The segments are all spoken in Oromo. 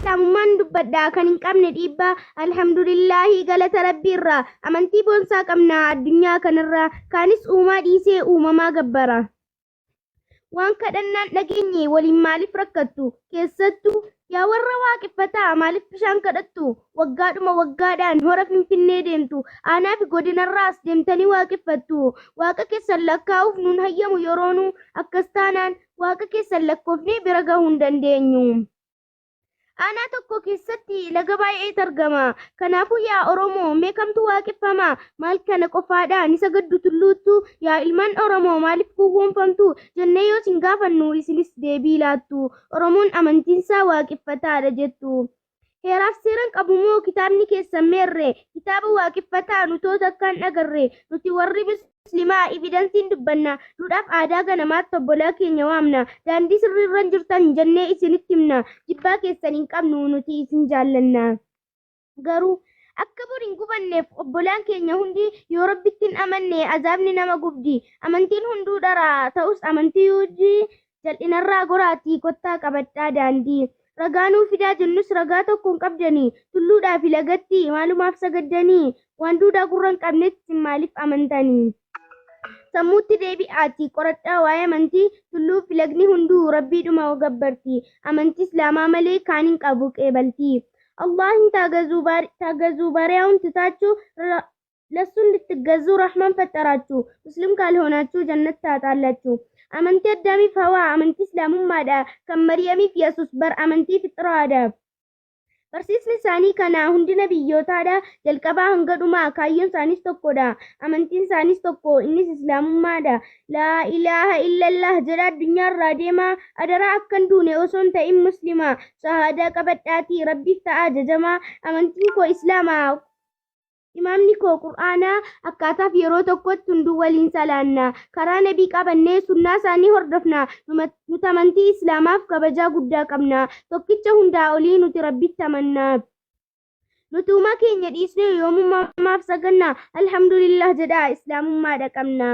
Islaamummaan dubbadhaa kan hin qabne dhiibbaa alhamdulillahi galata rabbiirraa amantii boonsaa qabna addunyaa kanarraa kaanis uumaa dhiisee uumamaa gabbara. Waan kadhannaan dhageenye waliin maaliif rakkattu keessattuu yaa warra waaqeffataa maaliif bishaan kadhattu waggaadhuma waggaadhaan hora Finfinnee deemtu aanaa fi godinarraas deemtanii waaqeffattu waaqa keessan lakkaa'uuf nuun hayyamu yeroonuu akkas taanaan waaqa keessan lakkoofnee bira gahuu hin dandeenyu. Aanaa tokko keessatti laga baay'eetu argama. Kanaafuu yaa Oromoo meeqamtu waaqeffama? Maal kana qofaadhaan isa gaddu tulluuttu? Yaa ilmaan Oromoo maaliif gowwoomfamtu? Jennee yoo isin gaafannu isinis deebii laattu. Oromoon amantiinsaa waaqeffataadha jettu. Heeraaf seeraan qabu moo kitaabni keessan meerre? Kitaaba waaqeffataa nutoota akkaan dhagarre. Nuti warri muslimaa evidensiin dubbanna. Duudhaaf aadaa ganamaatti obbolaa keenya waamna. Daandii sirriirra jirtan jennee isinitti himna. Jibbaa keessan hin qabnu nuti isin jaallanna. Garuu akka bor hin gubanneef obbolaan keenya hundi yoo rabbitti hin amanne azaabni nama gubdi. Amantiin hunduu dharaa ta'us amantii hojii jal'inarraa goraatii kottaa qabadhaa daandii. Ragaanuu fidaa jennus ragaa tokko hin qabdanii tulluudhaa fi lagatti maalumaaf sagaddanii waan duudaa gurra hin qabnetti maaliif amantanii? Sammuutti deebi'aatii qoradhaa waa'ee amantii tulluu fi lagni hunduu rabbiidhuma gabbarti. Amantii islaamaa malee kaan hin qabu qeebaltii. Allahin taagazuu bariyaውን ትታችሁ ለሱ እንድትገዙ ረህማን ፈጠራችሁ። ሙስሊም ካልሆናችሁ ጀነት ታጣላችሁ። አመንቲ አዳሚፍ ሀዋ አመንቲ እስላሙማadha kan Maryamiif Yesuus bar amantii fixiraadha. Barsiisni isaanii kana hundi nabiyyootaadha. Jalqabaa hanga dhumaa kaayyoon isaanis tokkodha. Amantiin isaanis tokko innis islaamummaadha. Laa ilaaha illallah jedha addunyaarraa deemaa adaraa akkan duune osoo hin ta'in muslima. Shahaadaa qabadhaatii rabbiif ta'a jajamaa. Amantiin koo islaamaa. Imaamni koo Qur'aanaa akkaataaf yeroo tokkotti hunduu waliin salaanna. Karaa nabii qabannee sunnaa isaanii hordofna. Nuti amantii islaamaaf kabajaa guddaa qabna. Tokkicha hundaa olii nuti rabbitti amanna. Nuti uumaa keenya dhiisnee yoomummaaf saganna. Alhamdulillah jedhaa islaamummaadha qabna.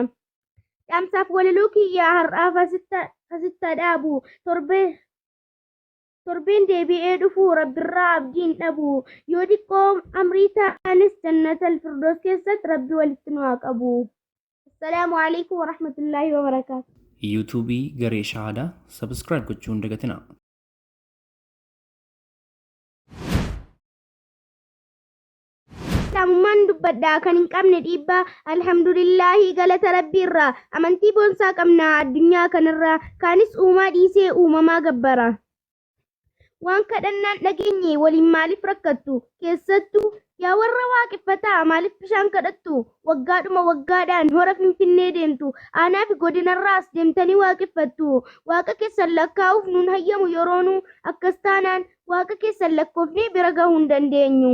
Dhaamsaaf walaloo kiyyaa har'aaf asitti dhaabu. Torbeen deebi'ee dhufuu rabbirraa abdiin dhabu. Yoo xiqqoo amrii ta'anis jannatal firdoos keessatti rabbi walitti nu haa qabu. Assalaamu alaikum warahmatullaahi wabarakaatu. ዩቱbii garee shahaadaa sabskiraayib gochuu hin dagatinaa. Islaamummaan dubbadhaa kan hin qabne dhiibbaa alhamdulillahi galata rabbiirraa amantii boonsaa qabna addunyaa kanarraa kaanis uumaa dhiisee uumamaa gabbara. Waan kadhannaan dhageenye waliin maaliif rakkattu keessattuu yaa warra waaqeffataa maaliif bishaan kadhattu waggaadhuma waggaadhaan hora Finfinnee deemtu aanaa fi godinarraas deemtanii waaqeffattu waaqa keessan lakkaa'uuf nuun hayyamu yeroonuu akkas taanaan waaqa keessan lakkoofnee bira gahuu hin dandeenyu.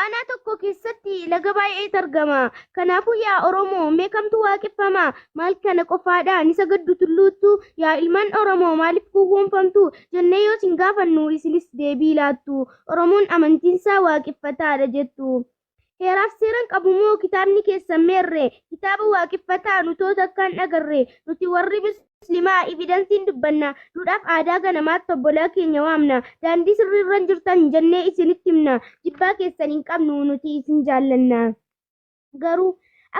Aanaa tokko keessatti laga baay'eetu argama. Kanaafuu yaa Oromoo meeqamtu waaqeffama? Maal kana qofaadhaan isa gaddu tulluuttu? Yaa ilmaan Oromoo maaliif gowwoomfamtu? Jennee yoo isin gaafannu isinis deebii laattu. Oromoon amantiinsaa waaqeffataadha jettu. Heeraaf seeraan qabu moo kitaabni keessan meerre? Kitaaba waaqeffataa nutoota akkaan dhagarre. Nuti warri muslimaa evidensiin dubbanna. Duudhaaf aadaa ganamaatti obbolaa keenya waamna. Daandii sirriirra jirtan jennee isinitti himna. Jibbaa keessan hin qabnu nuti isin jaallanna. Garuu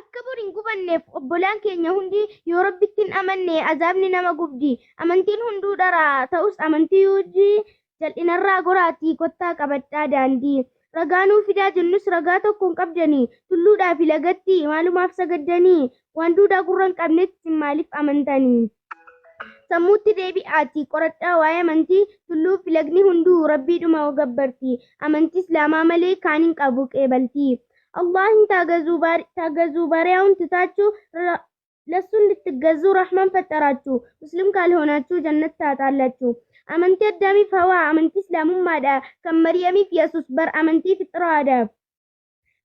akka bor hin gubanneef obbolaan keenya hundi yoo rabbitti hin amanne azaabni nama gubdi. Amantiin hunduu dharaa ta'us amantii hojii jal'inarraa goraatii kottaa qabadhaa daandii. Ragaanuu fidaa jennus ragaa tokko hin qabdanii tulluudhaa fi lagatti maalumaaf sagaddanii waan duudaa gurra hin qabnetti maaliif amantanii? Sammuutti deebi'aatii qoradhaa waa'ee amantii tulluu fi lagni hunduu rabbiidhuma gabbarti. Amantii islaamaa malee kaan hin qabu qeebaltii. Allahin taagazuu bariyaውን ትታችሁ ለሱ እንድትገዙ ረህማን ፈጠራችሁ። ሙስሊም ካልሆናችሁ ጀነት ታጣላችሁ። አመንቲ አዳሚፍ ሀዋ አመንቲ እስላሙማadha kan Maryamiif Yesuus bar amantii fixiraadha.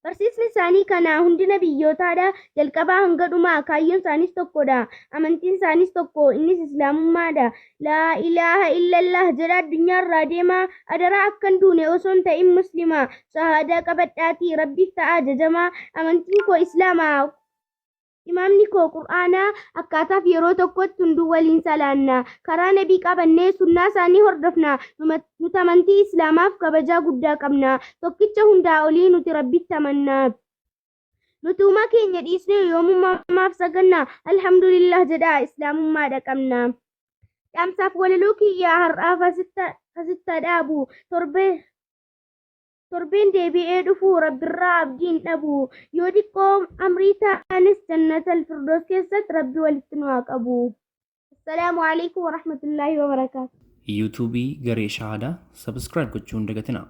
Barsiisni isaanii kana hundi nabiyyootaadha. Jalqabaa hanga dhumaa kaayyoon isaanis tokkodha. Amantiin isaanis tokko innis islaamummaadha. Laa ilaaha illallah jedha addunyaarraa deemaa adaraa akkan duune osoo hin ta'in muslima. Shahaadaa qabadhaatii rabbiif ta'a jajamaa. Amantiin koo islaamaa. Imaamni koo qur'aanaa akkaataaf yeroo tokkotti hunduu waliin salaanna. Karaa nabii qabannee sunnaa isaanii hordofna. Nuti amantii Islaamaaf kabajaa guddaa qabna. Tokkicha hundaa olii nuti Rabbitti amanna. Nuti uumaa keenya dhiisnee yoomummaaf saganna. Alhamdulillah jedhaa Islaamummaadha qabna. Dhaamsaaf walaloo kiyyaa har'aaf asitti dhaabu. Torbeen deebi'ee dhufu Rabbirraa abdiin dhabu. Yoo xiqqoo amrii ta'anis jannatal firdoos keessatti Rabbi walitti nu haa qabu. Assalaamu alaikum warahmatullaahi wabarakaatu. yuutuubii garee shahaadaa sabskraayib gochuu hin dagatinaa.